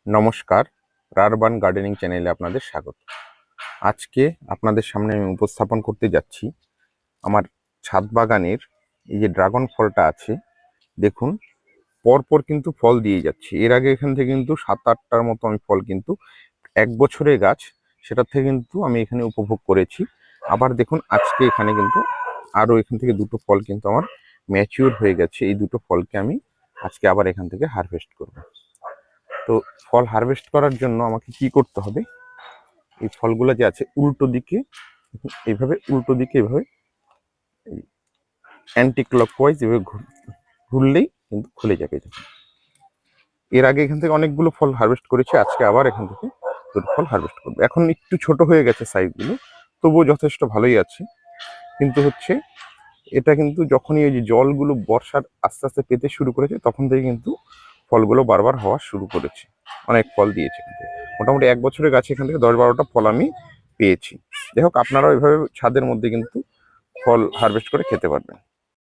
নমস্কার, রারবান গার্ডেনিং চ্যানেলে আপনাদের স্বাগত। আজকে আপনাদের সামনে আমি উপস্থাপন করতে যাচ্ছি আমার ছাদ বাগানের এই যে ড্রাগন ফলটা আছে। দেখুন, পরপর কিন্তু ফল দিয়ে যাচ্ছে। এর আগে এখান থেকে কিন্তু 7-8টার মতো আমি ফল কিন্তু 1 বছরের গাছ, সেটার থেকে কিন্তু আমি এখানে উপভোগ করেছি। আবার দেখুন, আজকে এখানে কিন্তু আরও এখান থেকে 2টো ফল কিন্তু আমার ম্যাচিউর হয়ে গেছে। এই 2টো ফলকে আমি আজকে আবার এখান থেকে হারভেস্ট করব। তো ফল হারভেস্ট করার জন্য আমাকে কি করতে হবে, এই ফলগুলো যে আছে উল্টো দিকে, এইভাবে উল্টো দিকে এইভাবে অ্যান্টি ক্লকওয়াইজ এভাবে ঘুরলেই কিন্তু খুলে যাবে। এর আগে এখান থেকে অনেকগুলো ফল হারভেস্ট করেছি, আজকে আবার এখান থেকে 2টো ফল হারভেস্ট করবো। এখন একটু ছোট হয়ে গেছে সাইজগুলো, তবুও যথেষ্ট ভালোই আছে। কিন্তু হচ্ছে এটা কিন্তু যখনই ওই যে জলগুলো বর্ষার আস্তে আস্তে পেতে শুরু করেছে, তখন থেকে কিন্তু ফলগুলো বারবার হওয়া শুরু করেছে। অনেক ফল দিয়েছে, কিন্তু মোটামুটি 1 বছরের গাছে এখান থেকে 10-12টা ফল আমি পেয়েছি। যাই হোক, আপনারাও এভাবে ছাদের মধ্যে কিন্তু ফল হারভেস্ট করে খেতে পারবেন।